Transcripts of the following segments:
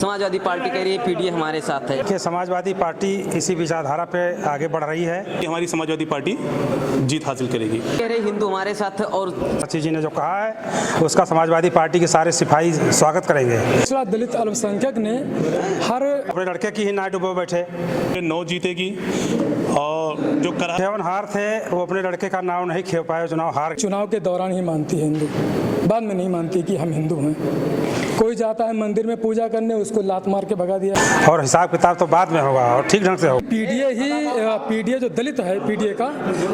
Samajwadi party कह रही है पीडीए हमारे साथ है। कि समाजवादी पार्टी इसी विचारधारा पे आगे बढ़ रही है कि हमारी समाजवादी पार्टी जीत हासिल करेगी। कह रहे हिंदू हमारे साथ है और सचिव जी ने जो कहा है उसका समाजवादी पार्टी के सारे सिपाही स्वागत करेंगे। पिछड़ा दलित अल्पसंख्यक ने हर अपने लड़के की ही नाव डुबो बैठे 9 जीतेगी और जो खेवन हार थे वो अपने लड़के का नाव नहीं खेव पाए, चुनाव के दौरान ही मानती है हिंदू, बाद में नहीं मानती कि हम हिंदू हैं। कोई जाता है मंदिर में पूजा करने, उसको लात मार के भगा दिया और हिसाब किताब तो बाद में होगा और ठीक ढंग से होगा। पीडीए जो दलित है पीडीए का,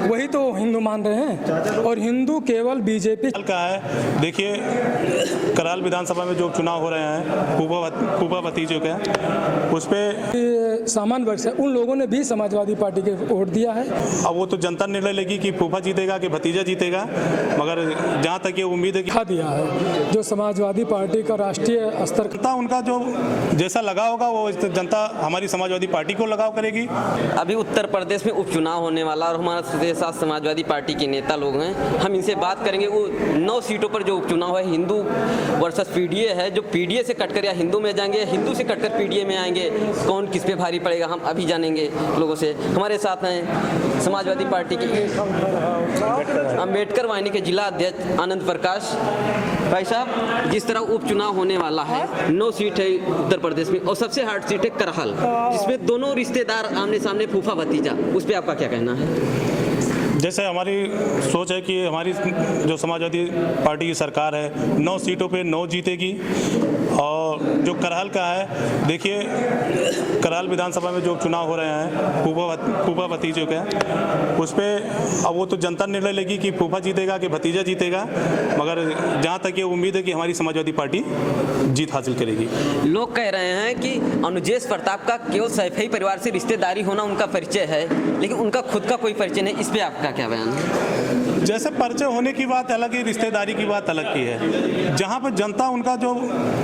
वही तो हिंदू मान रहे हैं और हिंदू केवल बीजेपी का है। देखिए कराल विधानसभा में जो चुनाव हो रहे हैं फूफा भतीजों के, उस पर सामान्य वर्ग से उन लोगों ने भी समाजवादी पार्टी के वोट दिया है। अब वो तो जनता निर्णय लेगी कि फूफा जीतेगा कि भतीजा जीतेगा, मगर जहाँ तक ये उम्मीद है कि दिया है जो समाजवादी पार्टी का राष्ट्रीय स्तर जनता उनका जो जैसा लगा होगा वो जनता हमारी समाजवादी पार्टी को लगाव करेगी। अभी उत्तर प्रदेश में उपचुनाव होने वाला और हमारे साथ समाजवादी पार्टी के नेता लोग हैं, हम इनसे बात करेंगे। वो 9 सीटों पर जो उपचुनाव है हिंदू वर्सेस पीडीए है, जो पीडीए से कटकर या हिंदू में जाएंगे, हिंदू से कटकर पीडीए में आएंगे, कौन किस पे भारी पड़ेगा हम अभी जानेंगे लोगों से। हमारे साथ हैं समाजवादी पार्टी के अम्बेडकर वाहिनी के जिला अध्यक्ष आनंद प्रकाश। भाई साहब, जिस तरह उपचुनाव होने वाला है, 9 सीट है उत्तर प्रदेश में और सबसे हार्ड सीट है करहल, जिसमें दोनों रिश्तेदार आमने सामने फूफा भतीजा, उस पर आपका क्या कहना है? जैसे हमारी सोच है कि हमारी जो समाजवादी पार्टी की सरकार है 9 सीटों पे 9 जीतेगी। और जो करहल का है, देखिए कराल विधानसभा में जो चुनाव हो रहे हैं फूफा भतीजों के, उस पर अब वो तो जनता निर्णय लेगी कि फूफा जीतेगा कि भतीजा जीतेगा, मगर जहाँ तक ये उम्मीद है कि हमारी समाजवादी पार्टी जीत हासिल करेगी। लोग कह रहे हैं कि अनुजेश प्रताप का केवल सैफई परिवार से रिश्तेदारी होना उनका परिचय है, लेकिन उनका खुद का कोई परिचय नहीं। इस पर आपका क्या बयान है? जैसे परिचय होने की बात अलग है, रिश्तेदारी की बात अलग की है। जहाँ पर जनता उनका जो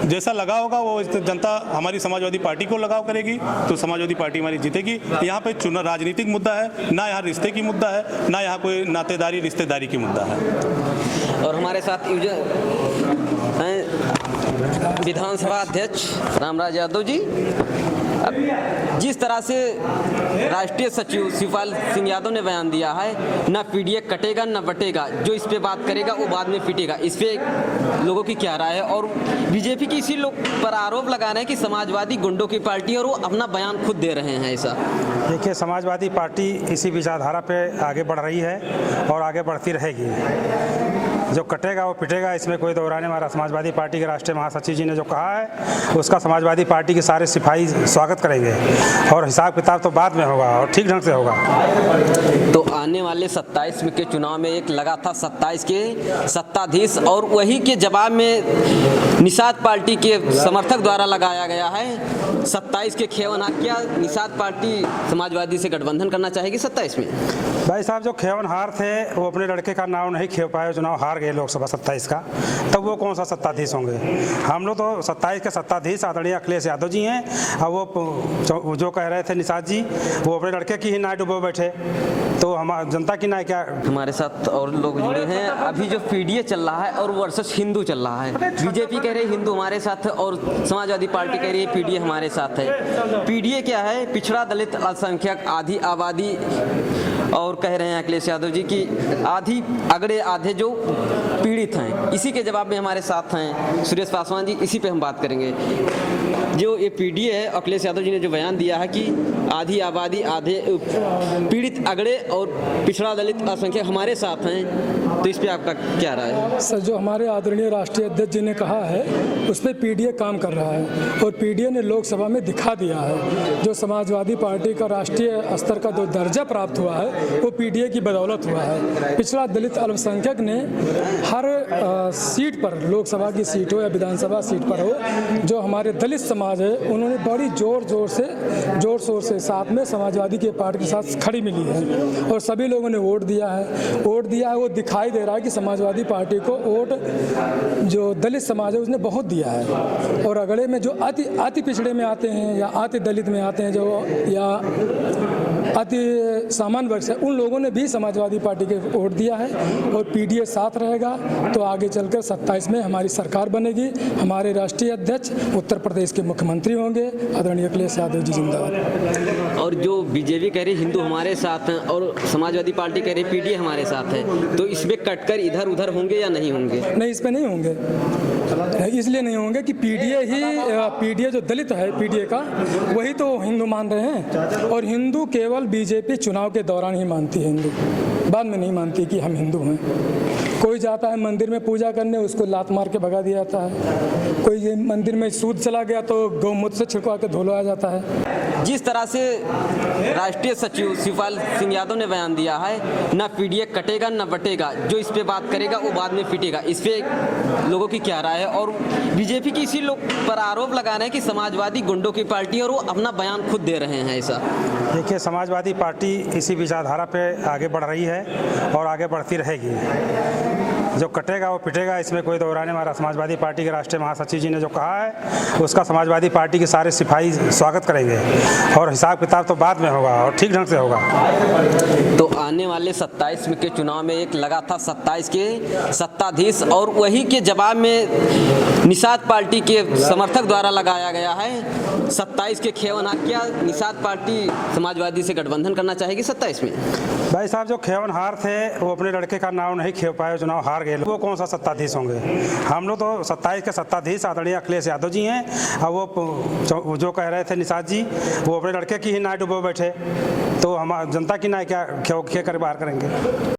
जैसा लगा होगा वो जनता हमारी समाजवादी पार्टी को लगाव करेगी, तो समाजवादी पार्टी हमारी जीतेगी। यहाँ पे चुनाव राजनीतिक मुद्दा है, ना यहाँ रिश्ते की मुद्दा है, ना यहाँ कोई नातेदारी रिश्तेदारी की मुद्दा है। और हमारे साथ विधानसभा अध्यक्ष रामराज यादव जी। अब जिस तरह से राष्ट्रीय सचिव शिवपाल सिंह यादव ने बयान दिया है, ना पीडीए कटेगा ना बटेगा, जो इस पे बात करेगा वो बाद में पिटेगा, इस पे लोगों की क्या राय है? और बीजेपी की इसी लोग पर आरोप लगा रहे हैं कि समाजवादी गुंडों की पार्टी और वो अपना बयान खुद दे रहे हैं ऐसा। देखिए समाजवादी पार्टी इसी विचारधारा पे आगे बढ़ रही है और आगे बढ़ती रहेगी। जो कटेगा वो पिटेगा, इसमें कोई दौराने हमारा समाजवादी पार्टी के राष्ट्रीय महासचिव जी ने जो कहा है उसका समाजवादी पार्टी के सारे सिपाही स्वागत करेंगे और हिसाब किताब तो बाद में होगा और ठीक ढंग से होगा। तो आने वाले 27 के चुनाव में एक लगा था 27 के सत्ताधीश, और वही के जवाब में निषाद पार्टी के समर्थक द्वारा लगाया गया है 27 के खेवन। क्या निषाद पार्टी समाजवादी से गठबंधन करना चाहेगी 27 में? भाई साहब, जो खेवन हार थे वो अपने लड़के का नाव नहीं खेव पाए, चुनाव हार गए लोकसभा 27 का, तब वो कौन सा सत्ताधीश होंगे? हम लोग तो 27 के सत्ताधीश आदरणीय अखिलेश यादव जी हैं। और वो जो कह रहे थे निषाद जी, वो अपने लड़के की ही नाव डुबो बैठे, तो हम जनता की नाव क्या? हमारे साथ और लोग जुड़े हैं। अभी जो पीडीए चल रहा है और वर्सेस हिंदू चल रहा है, बीजेपी कह रही है हिंदू हमारे साथ है और समाजवादी पार्टी कह रही है पीडीए हमारे साथ है। पीडीए क्या है? पिछड़ा दलित अल्पसंख्यक आधी आबादी, और कह रहे हैं अखिलेश यादव जी की आधी अगड़े आधे जो पीड़ित हैं। इसी के जवाब में हमारे साथ हैं सुरेश पासवान जी, इसी पे हम बात करेंगे। जो ये पीडीए है, अखिलेश यादव जी ने जो बयान दिया है कि आधी आबादी आधे पीड़ित अगड़े और पिछड़ा दलित अल्पसंख्यक हमारे साथ हैं, तो इस पे आपका क्या राय है? सर, जो हमारे आदरणीय राष्ट्रीय अध्यक्ष जी ने कहा है उस पर पीडीए काम कर रहा है और पीडीए ने लोकसभा में दिखा दिया है। जो समाजवादी पार्टी का राष्ट्रीय स्तर का जो दर्जा प्राप्त हुआ है वो पीडीए की बदौलत हुआ है। पिछड़ा दलित अल्पसंख्यक ने हर सीट पर, लोकसभा की सीट हो या विधानसभा सीट पर हो, जो हमारे दलित समाज है उन्होंने बड़ी जोर शोर से साथ में समाजवादी के पार्टी के साथ खड़ी मिली है और सभी लोगों ने वोट दिया है। वो दिखाई दे रहा है कि समाजवादी पार्टी को वोट जो दलित समाज है उसने बहुत दिया है। और अगले में जो अति पिछड़े में आते हैं या अति दलित में आते हैं, जो या अति सामान्य वर्ग से, उन लोगों ने भी समाजवादी पार्टी के वोट दिया है और पीडीए साथ रहेगा तो आगे चलकर 27 में हमारी सरकार बनेगी। हमारे राष्ट्रीय अध्यक्ष उत्तर प्रदेश के मुख्यमंत्री होंगे, आदरणीय अखिलेश यादव जी जिंदाबाद। और जो बीजेपी कह रही हिंदू हमारे साथ हैं और समाजवादी पार्टी कह रही पीडीए हमारे साथ है, तो इसमें कटकर इधर उधर होंगे या नहीं होंगे? नहीं, इस पे नहीं होंगे। इसलिए नहीं होंगे कि पीडीए जो दलित है पीडीए का, वही तो हिंदू मान रहे हैं और हिंदू केवल बीजेपी चुनाव के दौरान ही मानती है, हिंदू बाद में नहीं मानती कि हम हिंदू हैं। कोई जाता है मंदिर में पूजा करने, उसको लात मार के भगा दिया जाता है। कोई ये मंदिर में सूद चला गया तो गौमूत्र से छिड़का के धुलवाया जाता है। जिस तरह से राष्ट्रीय सचिव शिवपाल सिंह यादव ने बयान दिया है, ना पीडीए कटेगा ना बटेगा, जो इस पे बात करेगा वो बाद में पिटेगा, इस पे लोगों की क्या राय है? और बीजेपी की इसी लोग पर आरोप लगा रहे हैं कि समाजवादी गुंडों की पार्टी और वो अपना बयान खुद दे रहे हैं। ऐसा देखिए, समाजवादी पार्टी इसी विचारधारा पे आगे बढ़ रही है और आगे बढ़ती रहेगी। जो कटेगा वो पिटेगा, इसमें कोई दो राय नहीं। हमारा समाजवादी पार्टी के राष्ट्रीय महासचिव जी ने जो कहा है उसका समाजवादी पार्टी के सारे सिपाही स्वागत करेंगे और हिसाब किताब तो बाद में होगा और ठीक ढंग से होगा। तो आने वाले 27 के चुनाव में एक लगा था 27 के सत्ताधीश, और वही के जवाब में निषाद पार्टी के समर्थक द्वारा लगाया गया है 27 के खेवनहार। क्या निषाद पार्टी समाजवादी से गठबंधन करना चाहेगी 27 में? भाई साहब, जो खेवनहार थे वो अपने लड़के का नाम नहीं खेव पाए, चुनाव हार गए, वो कौन सा सत्ताधीश होंगे? हम लोग तो 27 के सत्ताधीश आदरणीय अखिलेश यादव जी हैं। और वो जो कह रहे थे निषाद जी, वो अपने लड़के की ही नाय डुबो बैठे, तो हम जनता की नाय क्या कर बाहर करेंगे?